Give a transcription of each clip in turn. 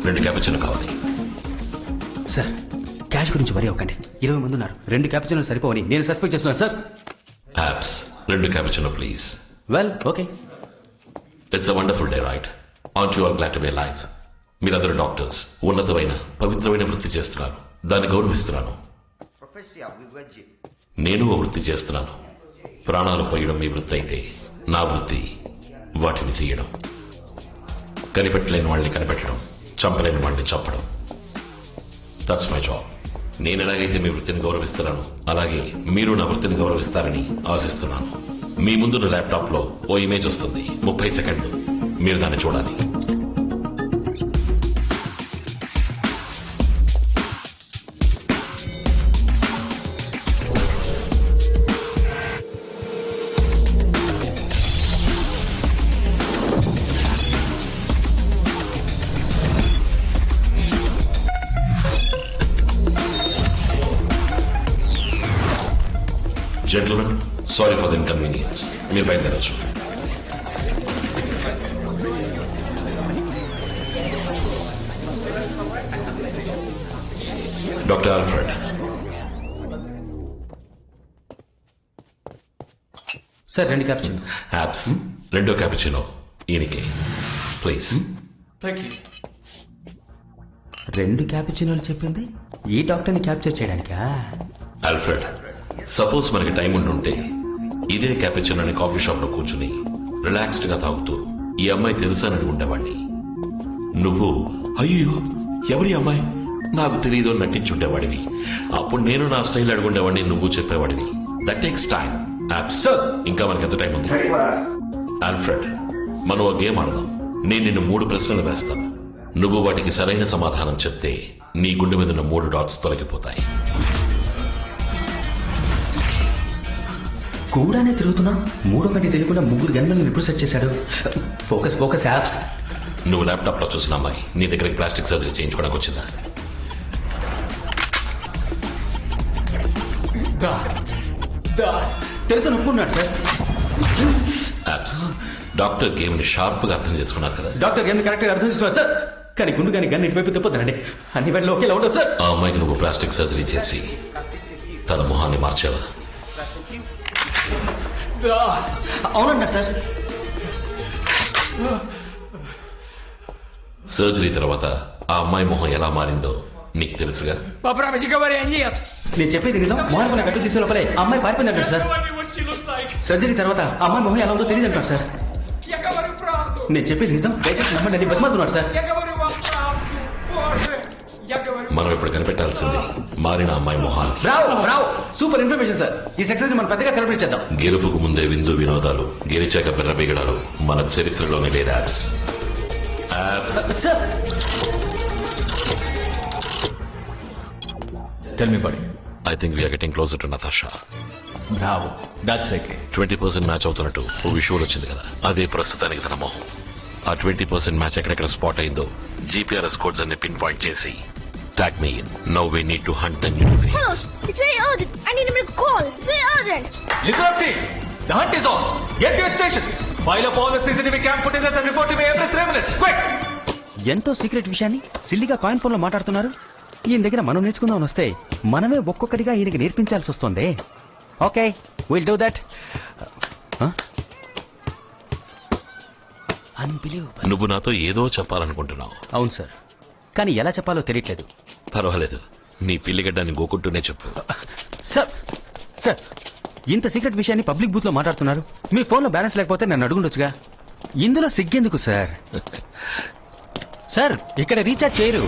2 cappuccino కావాలి. Sir cash గురించి వరి అవ్వకండి. 20 మంది ఉన్నారు. 2 క్యాపుచినోలు సరిపోవని నేను సస్పెక్ట్ చేస్తున్నాను సార్. యాప్స్ 2 cappuccino please. Well okay. It's a wonderful day right? Aren't you all glad to be alive? మీరందరూ డాక్టర్స్, ఉన్నతమైన పవిత్రమైన వృత్తి చేస్తున్నారు. దాన్ని గౌరవిస్తున్నాను. నేను ఓ వృత్తి చేస్తున్నాను. ప్రాణాలు పోయడం మీ వృత్తి అయితే నా వృత్తి వాటిని తీయడం. కనిపెట్టలేని వాళ్ళని కనిపెట్టడం, చంపలేని వాళ్ళని చంపడం. That's my job. నేను ఎలాగైతే మీ వృత్తిని గౌరవిస్తున్నాను, అలాగే మీరు నా వృత్తిని గౌరవిస్తారని ఆశిస్తున్నాను. మీ ముందున్న ల్యాప్టాప్ లో ఓ ఇమేజ్ వస్తుంది. 30 సెకండ్లు మీరు దాన్ని చూడాలి. Gentlemen, sorry for the inconvenience. మీరు బయలుదేరచ్చు. Doctor Alfred. Sir 2 cappuccino. యాప్స్ 2 క్యాపుచినో ఈయనకి ప్లీజ్. Thank you. 2 క్యాపుచినోలు చెప్పింది ఈ డాక్టర్ని క్యాప్చర్ చేయడానికా? ఆల్ఫ్రెడ్, సపోజ్ మనకి టైం ఉంటుంటే ఇదే క్యాపుచినోని కాఫీ షాప్ లో కూర్చుని రిలాక్స్డ్ గా తాగుతూ ఈ అమ్మాయి తెలుసానని ఉండేవాడిని. నువ్వు అయ్యో ఎవరి అమ్మాయి నాకు తెలియదు అని నటించుండేవాడివి. అప్పుడు నేను నా స్టైల్ అడుగుండేవాడిని, నువ్వు చెప్పేవాడివి. That takes time. ఇంకా మనకి ఎంత టైం ఉంది? ఆల్ఫ్రెడ్, మనం ఓ గేమ్ ఆడదాం. నేను నిన్ను 3 ప్రశ్నలు వేస్తాను. నువ్వు వాటికి సరైన సమాధానం చెప్తే నీ గుండె మీద ఉన్న 3 డాట్స్ తొలగిపోతాయి. కూడానే తిరుగుతున్నా. 3 కంటే తెలియకుండా 3 గన్మెన్లను ఎప్పుడు సెట్ చేశాడు? Focus focus apps. నువ్వు ల్యాప్టాప్ లో చూసిన అమ్మాయి నీ దగ్గరికి ప్లాస్టిక్ సర్జరీ చేయించుకోవడానికి వచ్చిందా? తెలుసు ఒప్పుకున్నాడు సార్. యాప్స్, డాక్టర్ గేమ్ ని షార్ప్ గా అర్థం చేసుకున్నారు కదా? డాక్టర్ గేమ్ కరెక్ట్ గా అర్థం చేసుకున్నారు సార్. కానీ గుండు కానీ గన్ ఇటువైపు తిప్పొద్దండి. అన్ని వేళలో ఒకేలా ఉండదు సార్. ఆ అమ్మాయికి నువ్వు ప్లాస్టిక్ సర్జరీ చేసి తన మొహాన్ని మార్చావా? అవునన్నారు సార్. సర్జరీ తర్వాత ఆ అమ్మాయి మొహం ఎలా మారిందో నీకు తెలుసుగా? నేను చెప్పేది నిజం. మొహానికి నా కట్టు తీసే లోపలే అమ్మాయి పారిపోయింది అంటారు సార్. సర్జరీ తర్వాత అమ్మాయి మొహం ఎలా ఉందో తెలియదు అంటారు సార్. నేను చెప్పేది నిజం, దయచేసి నమ్మండి అని బతిమాలుతున్నాడు సార్. మనం ఇప్పుడు కనిపెట్టాల్సింది మారిన అమ్మాయి మొహాన్ని. రావు సూపర్ ఇన్ఫర్మేషన్ సార్. ఈ సక్సెస్ మనం పెద్దగా సెలబ్రేట్ చేద్దాం. గెలుపుకు ముందే విందు వినోదాలు, గెలిచాక బిర్రబిగడాలు మన చరిత్రలోని లేదు. Apps sir. Tell me, buddy. I think we are getting closer to Natasha. Bravo. That's okay. 20% match అవుతున్నట్టు ఓ విషువల్ వచ్చింది కదా, అదే ప్రస్తుతానికి తన మొహం. ఆ 20% మ్యాచ్ ఎక్కడెక్కడ స్పాట్ అయిందో GPRS కోడ్స్ అన్ని పిన్ పాయింట్ చేసి tag me in. Now we need to hunt the new face. Hello, it's very urgent. I need to make a call. It's very urgent. Listen up, team. The hunt is on. Get to your stations. File up all the CCTV cam footages and report to me every 3 minutes. Quick! ఎంతో secret విషయాన్ని సిల్లిగా coin phone లో మాట్లాడుతున్నారు. ఈయన దగ్గర మనం నేర్చుకుందామని వస్తే మనమే ఒక్కొక్కటిగా ఈయనకి నేర్పించాల్సి వస్తుంది. Okay, will do that. Unbelievable. నువ్వు నాతో ఏదో చెప్పాలనుకుంటున్నావు. అవును సార్, కానీ ఎలా చెప్పాలో తెలియట్లేదు. పర్వాలేదు, నీ పిల్లిగడ్డాన్ని గోకుంటూనే చెప్పు. సార్ ఇంత సీక్రెట్ విషయాన్ని పబ్లిక్ బూత్ లో మాట్లాడుతున్నారు. మీ ఫోన్ లో బ్యాలెన్స్ లేకపోతే నన్ను అడుగుండొచ్చుగా. ఇందులో సిగ్గెందుకు సార్? సార్ ఇక్కడ రీఛార్జ్ చేయరు.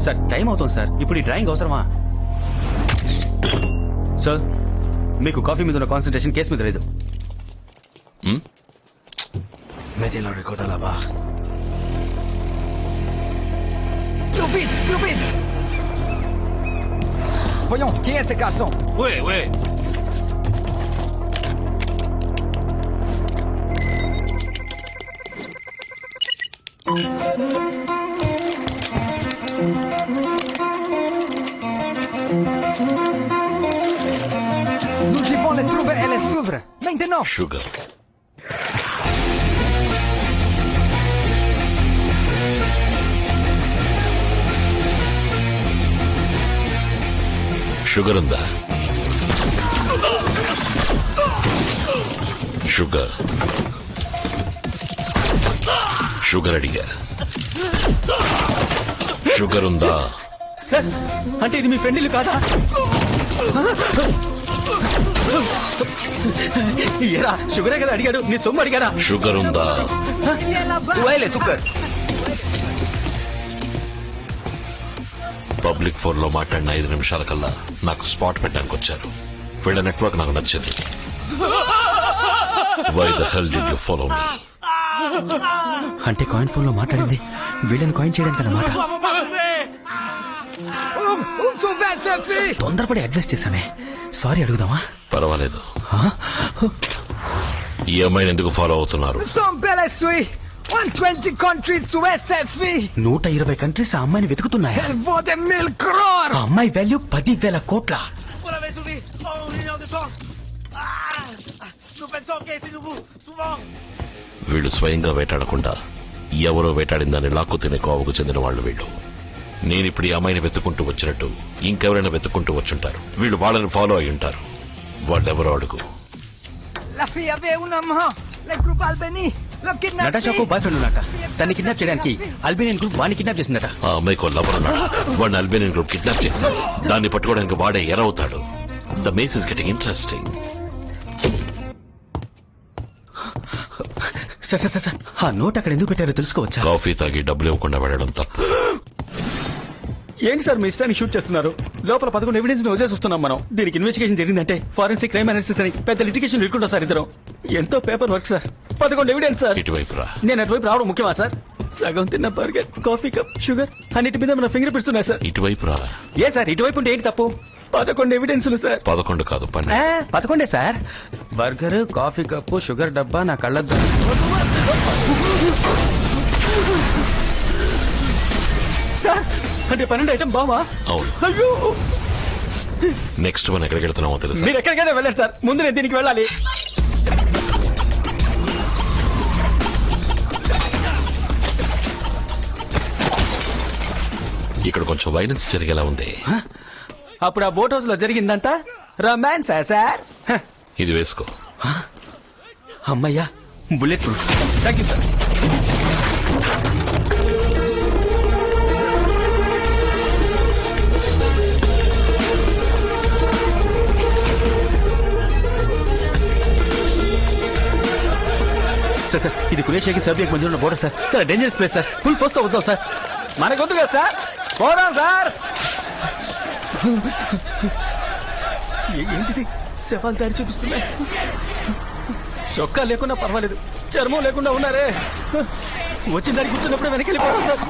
సార్ టైం అవుతుంది సార్. ఇప్పుడు ఈ డ్రాయింగ్ అవసరమా? సార్ మీకు కాఫీ మీద ఉన్న కాన్సన్ట్రేషన్ కేసు మీద లేదు. Mettez le record à la barre. Plus vite! Voyons, qui est ce garçon? Oui. Nous y vont les Trouve et les ouvre. Maintenant. Sugar sugar ఉందా? షుగర్ షుగర్ అడిగా. Sugar ఉందా? Sir అంటే ఇది మీ friend ఇల్లు కాదా? ఏరా షుగరే కదా అడిగాడు, నీ సొమ్ము అడిగారా? షుగర్ ఉందా? పబ్లిక్ ఫోన్ లో మాట్లాడిన 5 నిమిషాల కల్లా నాకు స్పాట్ పెట్టడానికి వచ్చారు. వీళ్ళ నెట్వర్క్ నాకు నచ్చింది. Why the hell did you follow me? అంటే కాయిన్ ఫోన్ లో మాట్లాడింది వీళ్ళని కాయిన్ చేయడానికి అన్నమాట. Sauve sa fille. తొందరపడి అడ్వైస్ చేశానే, సారీ అడుగుదామా? పర్వాలేదు. ఈ అమ్మాయిని ఎందుకు ఫాలో అవుతున్నారు? Son belle suis. 120 countries to SFI. 120 countries ఆ అమ్మాయిని వెతుకుతున్నాయా? Elle vaut des 1000 crores. ఆ అమ్మాయి వాల్యూ 10,000 కోట్ల. Vous l'avez sauvé. Oh, une heure de temps. Nous faites sans caisse, c'est nouveau. Souvent. వీళ్ళు స్వయంగా వేటాడకుండా ఎవరో వేటాడిందని లాక్కు తినే కోవకు చెందిన వాళ్ళు వీళ్ళు. నేనిప్పుడు ఈ అమ్మాయిని వెతుకుంటూ వచ్చినట్టు ఇంకెవరైనా వెతుకుంటూ వచ్చుంటారు. వీళ్ళు వాళ్ళని ఫాలో అయి ఉంటారు. వాళ్ళెవరో అడుగు. La fille avait un amant. Le groupe Albany. Le kidnappé. నటాషాకు బాయ్ ఫ్రెండ్ ఉన్నట. తన్ని కిడ్నాప్ చేయడానికి అల్బేనియన్ గ్రూప్ వాడిని కిడ్నాప్ చేసిందట. ఆ అమ్మాయికి లవర్ ఉన్నాడు. వాడిని అల్బేనియన్ గ్రూప్ కిడ్నాప్ చేసి దాన్ని పట్టుకోవడానికి వాడే ఎరవుతాడు. The maze is getting interesting. Sir ఆ నోట్ అక్కడ ఎందుకు పెట్టారో తెలుసుకోవచ్చా? కాఫీ తాగి డబ్బులు ఇవ్వకుండా వెళ్ళడం తప్పు. ఏంటి సార్ మీ ఇష్టాన్ని షూట్ చేస్తున్నారు? లోపల 11 ఎవిడెన్స్ ని వదిలేసి వస్తున్నాం మనం. దీనికి ఇన్వెస్టిగేషన్ జరిగిందంటే ఫారెన్సిక్ క్రైమ్ అనాలిసిస్ అని పెద్ద లిటిగేషన్ ఇరుకుంటాం సార్. ఇద్దరం ఎంతో paper work sir. 11 evidence sir. ఇటువైపు రా. నేను అటువైపు రావడం ముఖ్యమా సార్? సగం తిన్న బర్గర్, కాఫీ కప్, షుగర్ అన్నిటి మీద మన ఫింగర్ ప్రింట్స్ ఉన్నాయి సార్. ఇటువైపు రా. ఏ సార్ ఇటువైపు ఉంటే ఏంటి తప్పు? 11 ఎవిడెన్స్లు సార్. 11 కాదు 12. 11 sir. Burger, coffee cup, sugar డబ్బా, నా కళ్ళద్దు. సార్ అంటే 12 ఐటమ్ బామా? అవును. అయ్యో నెక్స్ట్ మనం ఎక్కడికి వెళ్తున్నామో తెలుసా? మీరు ఎక్కడికైనా వెళ్ళండి సార్, ముందు నేను దీనికి వెళ్ళాలి. ఇక్కడ కొంచెం వైలెన్స్ జరిగేలా ఉంది. అప్పుడు ఆ బోట్ హౌస్ లో జరిగిందంతా రొమాన్స్ సార్. ఇది వేసుకో. అమ్మయ్యా bullet proof. Thank you sir. Sir ఇది కురేషియాకి సర్బియాకి మధ్య ఉన్న బోర్డర్ సార్. చాలా dangerous place sir. Full force తో వద్దాం సార్. మనకు వద్దు కదా సార్, పోదాం సార్. ఏంటిది శవాలు దారి చూపిస్తున్నాయి. చొక్కా లేకుండా పర్వాలేదు, చర్మం లేకుండా ఉన్నారే. వచ్చిన దారి కూర్చున్నప్పుడు వెనక్కి వెళ్ళిపోతాం సార్.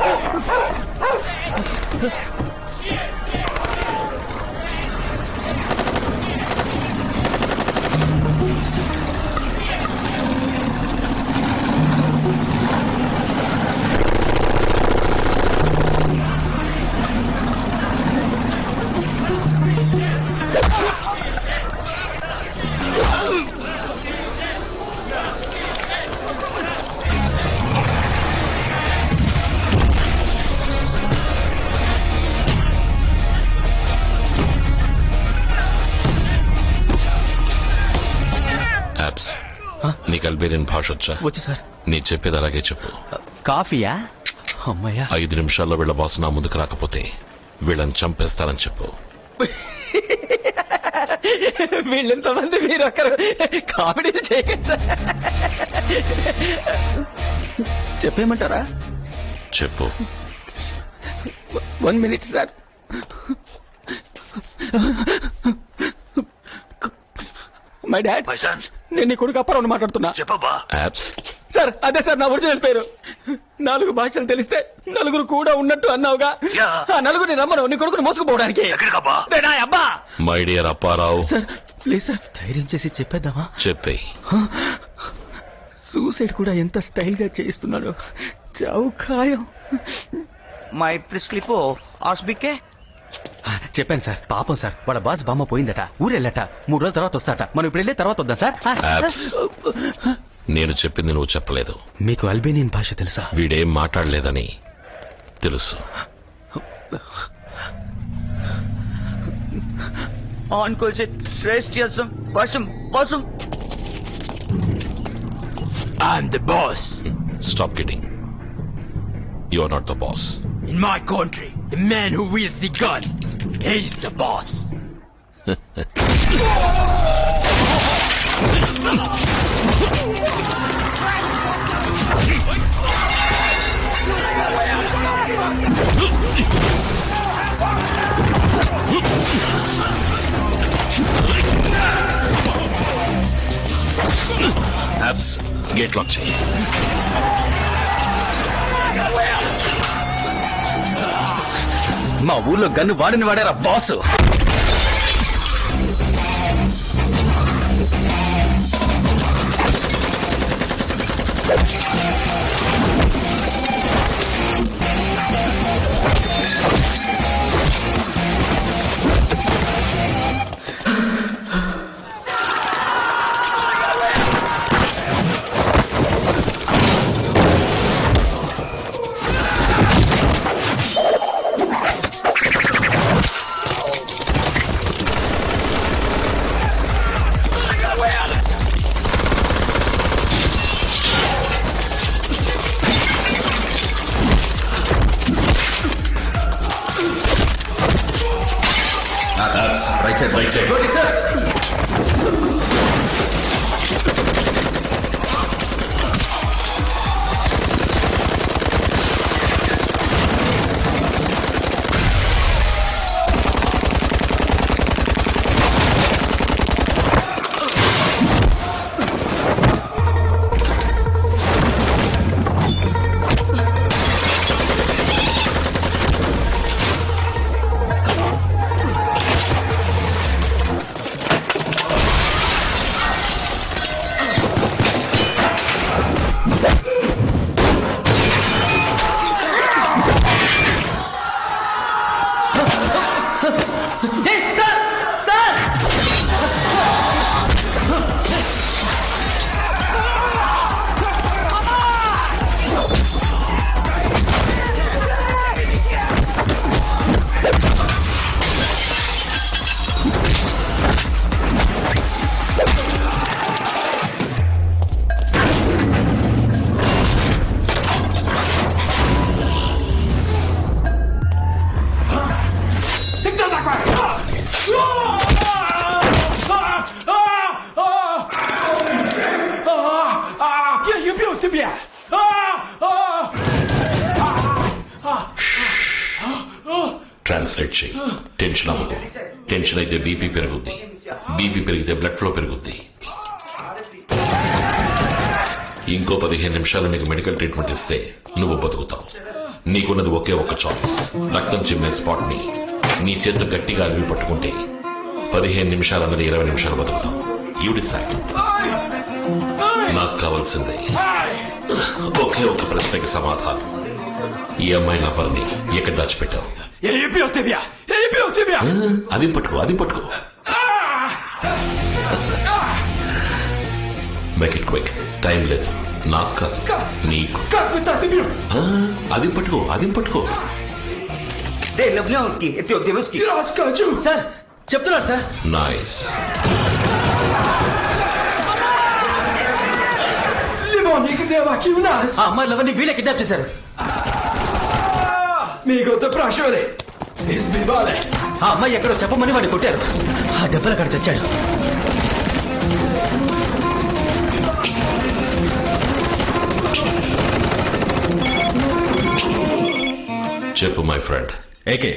నీకు అల్బేనియన్ భాష వచ్చా? వచ్చు సార్. నీ చెప్పేది అలాగే చెప్పు. కాఫీయా? అమ్మయ్యా. 5 నిమిషాల్లో వీళ్ళ బాస్ నా ముందుకు రాకపోతే వీళ్ళని చంపేస్తారని చెప్పు. వీళ్ళెంతమంది మీరు ఒకరు కామెడీ చేయకండి సార్. చెప్పేయమంటారా? చెప్పు. 1 minute సార్. My dad. నేను నీ కొడుకు అప్పారావు మాట్లాడుతున్నా. చెప్పబ్బా. యాప్స్ సార్ అదే సార్ నా ఒరిజినల్ పేరు. 4 భాషలు తెలిస్తే నలుగురు కూడా ఉన్నట్టు అన్నావుగా. ఆ నలుగురిని రమ్మను నీ కొడుకుని మోసుకుపోవడానికి. అబ్బా my dear Apparao. Sir please sir ధైర్యం చేసి చెప్పేద్దామా? చెప్పేయ్. సూసైడ్ కూడా ఎంత స్టైల్ గా చేస్తున్నాడు. చావు ఖాయం. Mai preslipo, arsbike? చెప్పాను సార్, పాపం సార్, వాళ్ళ బాస్ బామ్మ పోయిందట, ఊరెళ్ళట, 3 రోజుల తర్వాత వస్తాట. మనం ఇప్పుడు వెళ్ళే తర్వాత వద్దాం సార్. యాబ్స్, నేను చెప్పింది నువ్వు చెప్పలేదు. మీకు అల్బేనియన్ భాష తెలుసా? వీడేం మాట్లాడలేదని తెలుసు. Onkolse rest yazım. Basım. I'm the boss. Stop kidding. You are not the boss. In my country, the man who wields the gun, he's the boss. యాబ్స్, గేట్ లాక్ చేయి. మా ఊర్లో గన్ను వాడిని వాడారా బాసు? Right side. ట్రాన్స్లేట్ చేయి. Tension అవ్వదు. Tension అయితే బీపీ పెరుగుద్ది, బీపీ పెరిగితే బ్లడ్ ఫ్లో పెరుగుద్ది. ఇంకో 15 నిమిషాలు నీకు మెడికల్ ట్రీట్మెంట్ ఇస్తే నువ్వు బతుకుతావు. నీకున్నది ఒకే ఒక్క చాయిస్. రక్తం చిమ్మే స్పాట్ ని నీ చేత గట్టిగా అలివి పట్టుకుంటే 15 నిమిషాలు అన్నది 20 నిమిషాలు బతుకుతావు. You decide. నాకు కావాల్సిందే ఒకే ఒక్క ప్రశ్నకి సమాధానం. ఈ అమ్మాయి లవర్ని ఎక్కడ దాచిపెట్టావు? అది పట్టుకో. Make it quick. టైం లేదు. నాకు కాదు, నీకు. అది పట్టుకో. సార్ చెప్తున్నారు సార్. నైస్. ఆ అమ్మాయి లవర్ని వీళ్ళే కిడ్నాప్ చేశారు. ఆ అమ్మాయి ఎక్కడో చెప్పమని వాడిని కొట్టారు. ఆ దెబ్బలు అక్కడ చచ్చాడు. చెప్పు మై ఫ్రెండ్. ఏకే,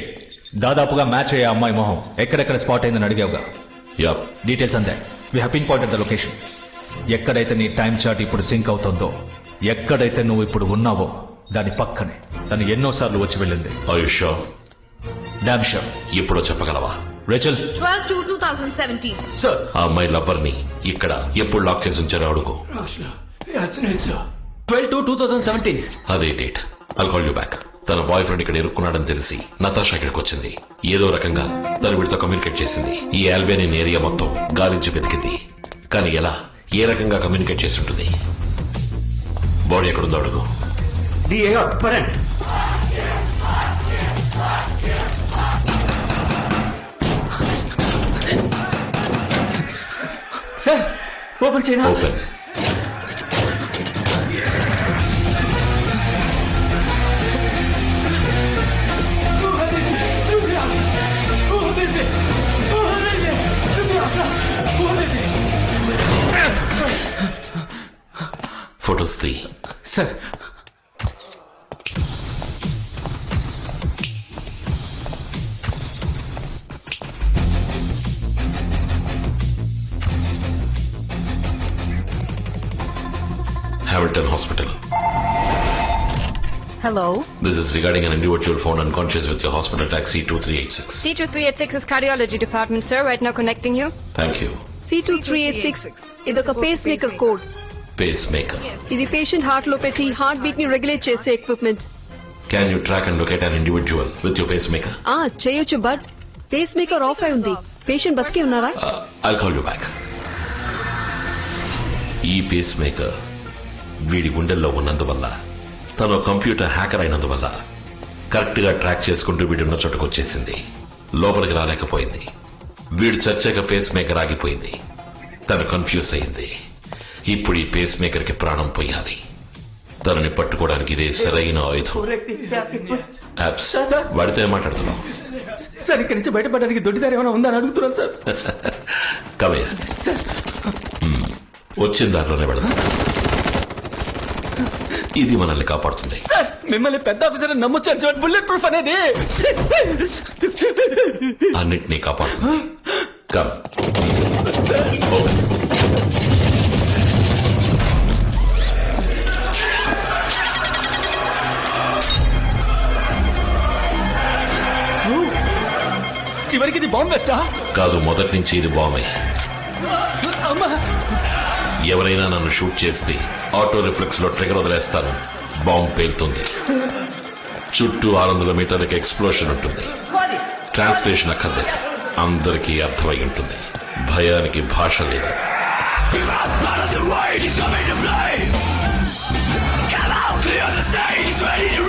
దాదాపుగా మ్యాచ్ అయ్యే అమ్మాయి మొహం ఎక్కడెక్కడ స్పాట్ అయిందని అడిగావుగా. యాప్. డీటెయిల్స్ అందే. We have pinpointed the location. ఎక్కడైతే నీ టైం చార్ట్ ఇప్పుడు సింక్ అవుతుందో, ఎక్కడైతే నువ్వు ఇప్పుడు ఉన్నావో దాని పక్కనే తను ఎన్నోసార్లు వచ్చి వెళ్ళింది. ఆయుష్ డామ్ షూర్. ఎప్పుడో చెప్పగలవా? రేచల్. 12/2/2017. సార్ ఆ అమ్మాయి లవర్ని ఇక్కడ ఎప్పుడు లాక్ చేసి ఉంచారో అడుగు. 12/2/2017. అదే date. I'll call you back. తన బాయ్ ఫ్రెండ్ ఇక్కడ ఇరుక్కున్నాడని తెలిసి నతాషా ఇక్కడికి వచ్చింది. ఏదో రకంగా తను వీడితో కమ్యూనికేట్ చేసింది. ఈ ఆల్బేనియన్ ఏరియా మొత్తం గాలించి వెతికింది. కానీ ఎలా, ఏ రకంగా కమ్యూనికేట్ చేసి ఉంటుంది? బాడీ ఎక్కడుందో అడుగు. సార్ ఓపెన్ చేయనా? ఓపెన్. ఫోటోస్ తీ. Sir Hamilton Hospital. Hello. This is regarding an individual found unconscious with your hospital taxi 2386. C2386 is cardiology department, sir. Right now connecting you. Thank you. C2386 ఇదొక face maker code. Pacemaker. ఇది patient heart లో పెట్టి heart beat ని regulate చేసే equipment. Can you track and locate an individual with your pacemaker? చేయొచ్చు, but face maker of అయి ఉంది. Patient బతికే ఉన్నారా? I'll call you back. ఈ పేస్మేకర్ వీడి గుండెల్లో ఉన్నందువల్ల, తను కంప్యూటర్ హ్యాకర్ అయినందువల్ల కరెక్ట్ గా ట్రాక్ చేసుకుంటూ వీడున్న చోటుకు వచ్చేసింది. లోపలికి రాలేకపోయింది. వీడు చచ్చాక పేస్ మేకర్ ఆగిపోయింది. తను కన్ఫ్యూజ్ అయింది. ఇప్పుడు ఈ పేస్ మేకర్ కి ప్రాణం పోయాలి. తనని పట్టుకోవడానికి ఇదే సరైన ఆయుధం. యాప్స్. వాడితో ఏం మాట్లాడుతున్నావు? సార్ ఇక్కడి నుంచి బయటపడడానికి దొడ్డిదారి ఏమైనా ఉందని అడుగుతున్నాను సార్. కవయ్య, వచ్చిన దాంట్లోనే వెళదాం. ఇది మనల్ని కాపాడుతుంది. సార్ మిమ్మల్ని పెద్ద ఆఫీసర్ నమ్మొచ్చాను సార్. బుల్లెట్ ప్రూఫ్ అనేది అన్నిటినీ కాపాడుతుంది. కమ్. ఓపెన్. చివరికి ఇది బాంబ్ వెస్టా? కాదు, మొదటి నుంచి ఇది బాంబే. అమ్మా, ఎవరైనా నన్ను షూట్ చేస్తే ఆటో రిఫ్లెక్స్ లో ట్రిగర్ వదిలేస్తాను. బాంబ్ పేలుతుంది. చుట్టూ 600 మీటర్లకి ఎక్స్ప్లోషన్ ఉంటుంది. ట్రాన్స్లేషన్ అక్కర్లేదు. అందరికీ అర్థమై ఉంటుంది. భయానికి భాష లేదు. Come out, clear the stage, ready to